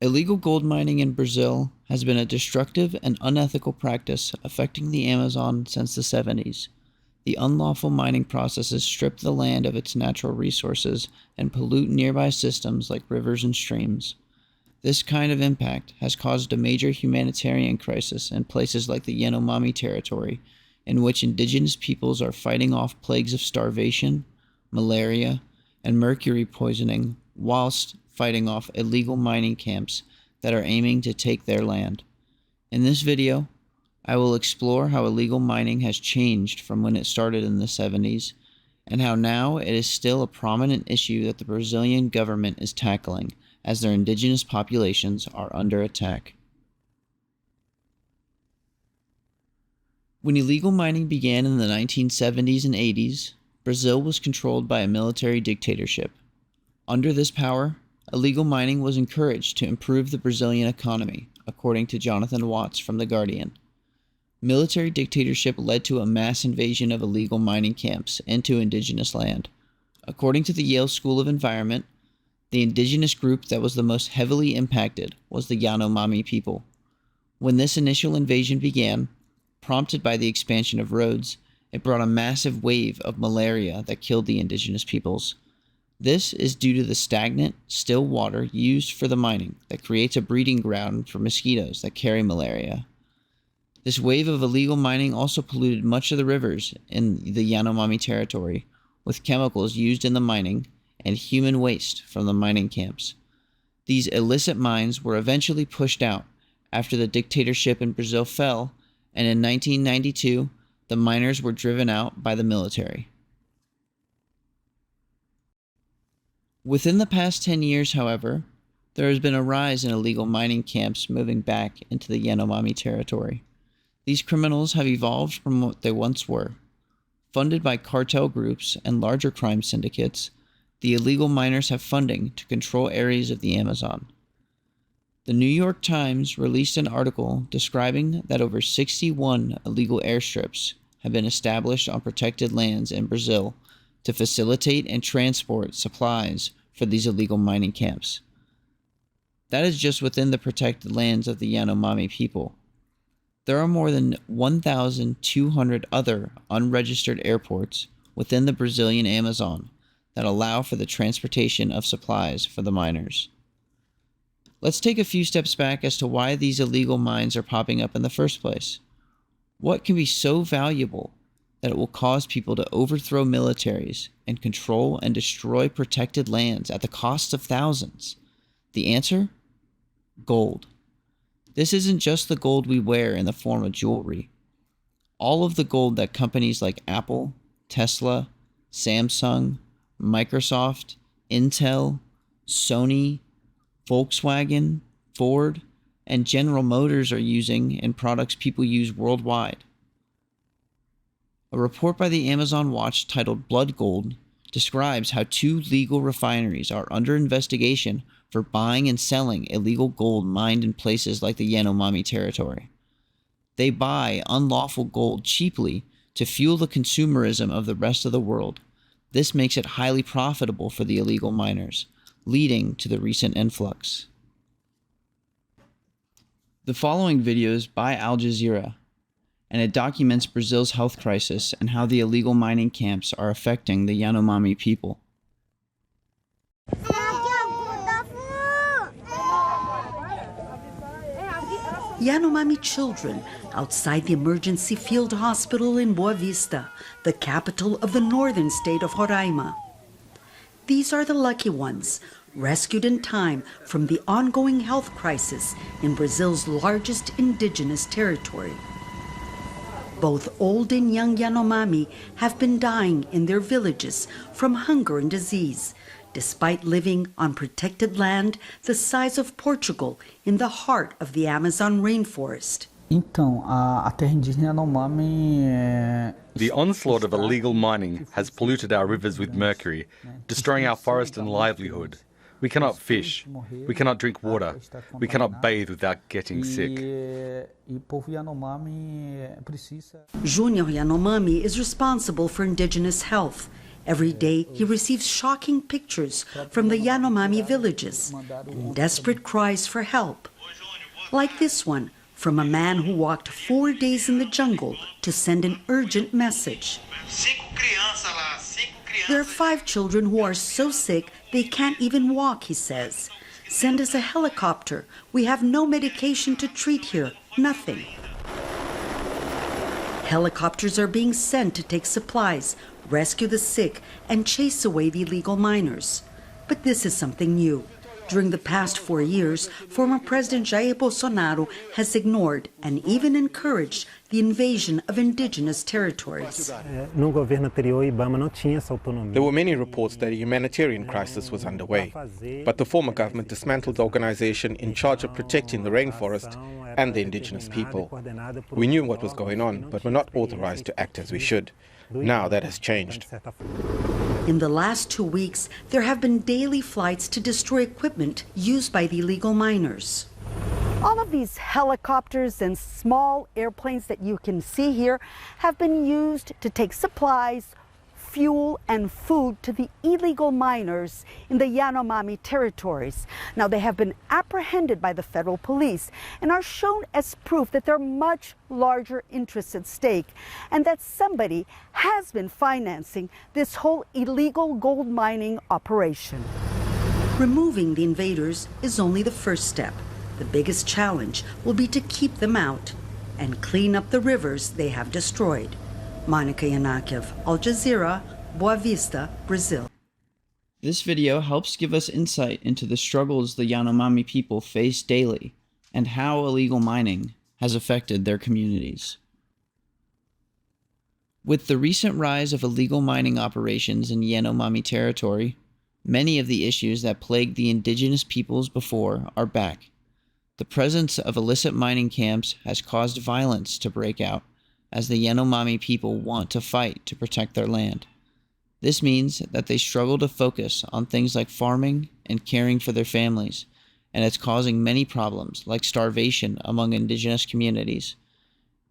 Illegal gold mining in Brazil has been a destructive and unethical practice affecting the Amazon since the 70s. The unlawful mining processes strip the land of its natural resources and pollute nearby systems like rivers and streams. This kind of impact has caused a major humanitarian crisis in places like the Yanomami territory, in which indigenous peoples are fighting off plagues of starvation, malaria, and mercury poisoning whilst fighting off illegal mining camps that are aiming to take their land. In this video, I will explore how illegal mining has changed from when it started in the 70s, and how now it is still a prominent issue that the Brazilian government is tackling as their indigenous populations are under attack. When illegal mining began in the 1970s and 80s, Brazil was controlled by a military dictatorship. Under this power, illegal mining was encouraged to improve the Brazilian economy, according to Jonathan Watts from The Guardian. Military dictatorship led to a mass invasion of illegal mining camps into indigenous land. According to the Yale School of Environment, the indigenous group that was the most heavily impacted was the Yanomami people. When this initial invasion began, prompted by the expansion of roads, it brought a massive wave of malaria that killed the indigenous peoples. This is due to the stagnant, still water used for the mining that creates a breeding ground for mosquitoes that carry malaria. This wave of illegal mining also polluted much of the rivers in the Yanomami territory, with chemicals used in the mining and human waste from the mining camps. These illicit mines were eventually pushed out after the dictatorship in Brazil fell, and in 1992, the miners were driven out by the military. Within the past 10 years, however, there has been a rise in illegal mining camps moving back into the Yanomami territory. These criminals have evolved from what they once were. Funded by cartel groups and larger crime syndicates, the illegal miners have funding to control areas of the Amazon. The New York Times released an article describing that over 61 illegal airstrips have been established on protected lands in Brazil to facilitate and transport supplies for these illegal mining camps. That is just within the protected lands of the Yanomami people. There are more than 1,200 other unregistered airports within the Brazilian Amazon that allow for the transportation of supplies for the miners. Let's take a few steps back as to why these illegal mines are popping up in the first place. What can be so valuable that it will cause people to overthrow militaries and control and destroy protected lands at the cost of thousands? The answer? Gold. This isn't just the gold we wear in the form of jewelry. All of the gold that companies like Apple, Tesla, Samsung, Microsoft, Intel, Sony, Volkswagen, Ford, and General Motors are using in products people use worldwide. A report by the Amazon Watch titled Blood Gold describes how 2 legal refineries are under investigation for buying and selling illegal gold mined in places like the Yanomami territory. They buy unlawful gold cheaply to fuel the consumerism of the rest of the world. This makes it highly profitable for the illegal miners, leading to the recent influx. The following video is by Al Jazeera, and it documents Brazil's health crisis and how the illegal mining camps are affecting the Yanomami people. Yanomami children outside the emergency field hospital in Boa Vista, the capital of the northern state of Roraima. These are the lucky ones, rescued in time from the ongoing health crisis in Brazil's largest indigenous territory. Both old and young Yanomami have been dying in their villages from hunger and disease, despite living on protected land the size of Portugal in the heart of the Amazon rainforest. The onslaught of illegal mining has polluted our rivers with mercury, destroying our forest and livelihood. We cannot fish, we cannot drink water, we cannot bathe without getting sick. Junior Yanomami is responsible for indigenous health Every day, he receives shocking pictures from the Yanomami villages and desperate cries for help. Like this one from a man who walked 4 days in the jungle to send an urgent message. There are 5 children who are so sick they can't even walk, he says. Send us a helicopter. We have no medication to treat here. Nothing. Helicopters are being sent to take supplies, rescue the sick, and chase away the illegal miners. But this is something new. During the past 4 years, former President Jair Bolsonaro has ignored and even encouraged the invasion of indigenous territories. There were many reports that a humanitarian crisis was underway, but the former government dismantled the organization in charge of protecting the rainforest and the indigenous people. We knew what was going on, but were not authorized to act as we should. Now that has changed. In the last 2 weeks, there have been daily flights to destroy equipment used by the illegal miners. All of these helicopters and small airplanes that you can see here have been used to take supplies, fuel, and food to the illegal miners in the Yanomami territories. Now, they have been apprehended by the federal police and are shown as proof that there are much larger interests at stake and that somebody has been financing this whole illegal gold mining operation. Removing the invaders is only the first step. The biggest challenge will be to keep them out and clean up the rivers they have destroyed. Monica Yanakiev, Al Jazeera, Boa Vista, Brazil. This video helps give us insight into the struggles the Yanomami people face daily and how illegal mining has affected their communities. With the recent rise of illegal mining operations in Yanomami territory, many of the issues that plagued the indigenous peoples before are back. The presence of illicit mining camps has caused violence to break out, as the Yanomami people want to fight to protect their land. This means that they struggle to focus on things like farming and caring for their families, and it's causing many problems like starvation among indigenous communities.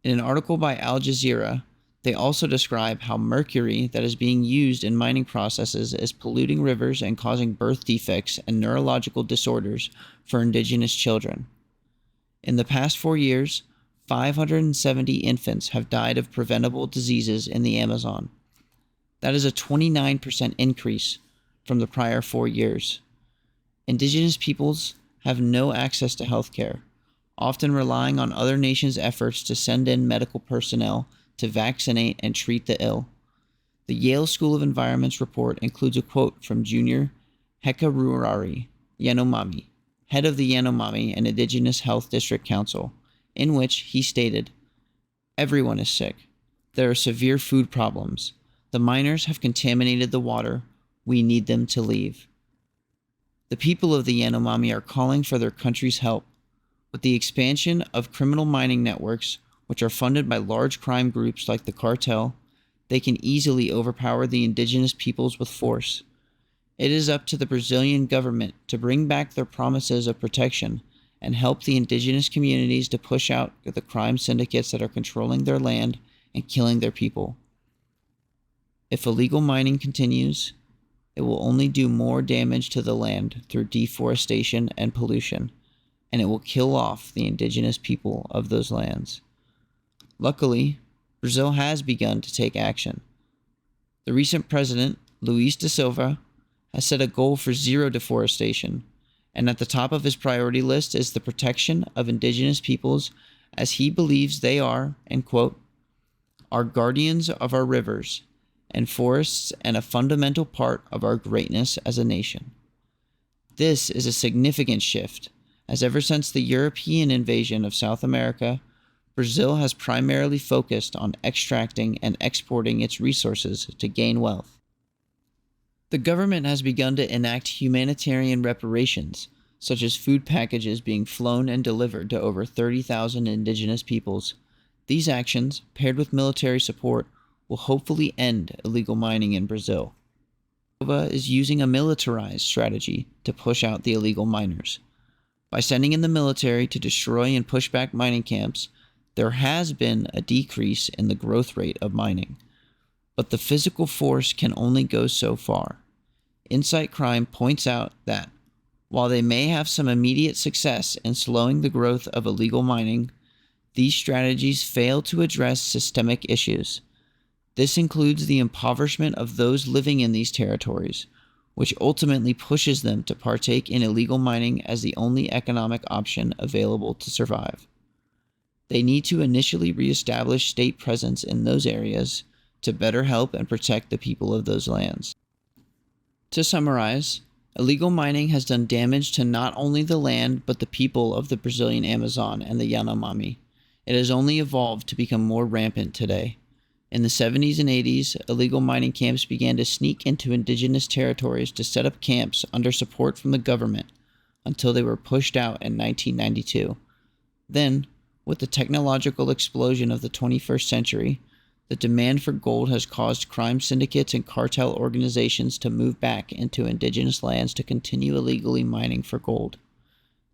In an article by Al Jazeera, they also describe how mercury that is being used in mining processes is polluting rivers and causing birth defects and neurological disorders for indigenous children. In the past 4 years, 570 infants have died of preventable diseases in the Amazon. That is a 29% increase from the prior 4 years. Indigenous peoples have no access to health care, often relying on other nations' efforts to send in medical personnel to vaccinate and treat the ill. The Yale School of Environment's report includes a quote from Junior Hekarurari Yanomami, head of the Yanomami and Indigenous Health District Council, in which he stated, "Everyone is sick. There are severe food problems. The miners have contaminated the water. We need them to leave." The people of the Yanomami are calling for their country's help. With the expansion of criminal mining networks, which are funded by large crime groups like the cartel, they can easily overpower the indigenous peoples with force. It is up to the Brazilian government to bring back their promises of protection and help the indigenous communities to push out the crime syndicates that are controlling their land and killing their people. If illegal mining continues, it will only do more damage to the land through deforestation and pollution, and it will kill off the indigenous people of those lands. Luckily, Brazil has begun to take action. The recent president, Luiz da Silva, has set a goal for zero deforestation, and at the top of his priority list is the protection of indigenous peoples, as he believes they are, and quote, "are guardians of our rivers and forests and a fundamental part of our greatness as a nation." This is a significant shift, as ever since the European invasion of South America, Brazil has primarily focused on extracting and exporting its resources to gain wealth. The government has begun to enact humanitarian reparations, such as food packages being flown and delivered to over 30,000 indigenous peoples. These actions, paired with military support, will hopefully end illegal mining in Brazil. Silva is using a militarized strategy to push out the illegal miners. By sending in the military to destroy and push back mining camps, there has been a decrease in the growth rate of mining. But the physical force can only go so far. Insight Crime points out that while they may have some immediate success in slowing the growth of illegal mining, these strategies fail to address systemic issues. This includes the impoverishment of those living in these territories, which ultimately pushes them to partake in illegal mining as the only economic option available to survive. They need to initially reestablish state presence in those areas to better help and protect the people of those lands. To summarize, illegal mining has done damage to not only the land but the people of the Brazilian Amazon and the Yanomami. It has only evolved to become more rampant today. In the 70s and 80s, illegal mining camps began to sneak into indigenous territories to set up camps under support from the government until they were pushed out in 1992. Then, with the technological explosion of the 21st century, the demand for gold has caused crime syndicates and cartel organizations to move back into indigenous lands to continue illegally mining for gold.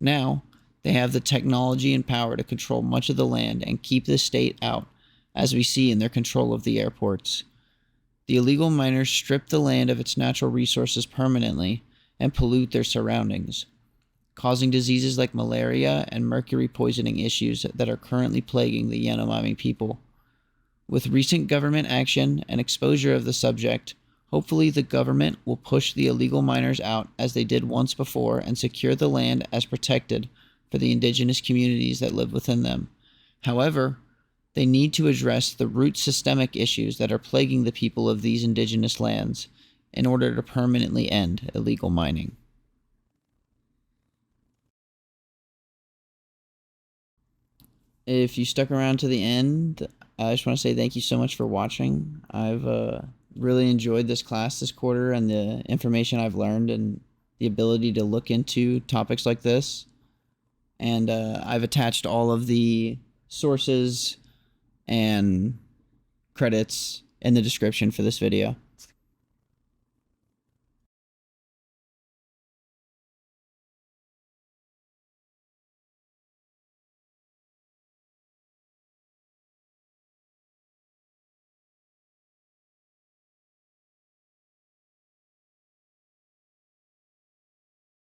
Now, they have the technology and power to control much of the land and keep the state out, as we see in their control of the airports. The illegal miners strip the land of its natural resources permanently and pollute their surroundings, causing diseases like malaria and mercury poisoning issues that are currently plaguing the Yanomami people. With recent government action and exposure of the subject, hopefully the government will push the illegal miners out as they did once before and secure the land as protected for the indigenous communities that live within them. However, they need to address the root systemic issues that are plaguing the people of these indigenous lands in order to permanently end illegal mining. If you stuck around to the end, I just want to say thank you so much for watching. I've really enjoyed this class this quarter and the information I've learned and the ability to look into topics like this. And I've attached all of the sources and credits in the description for this video.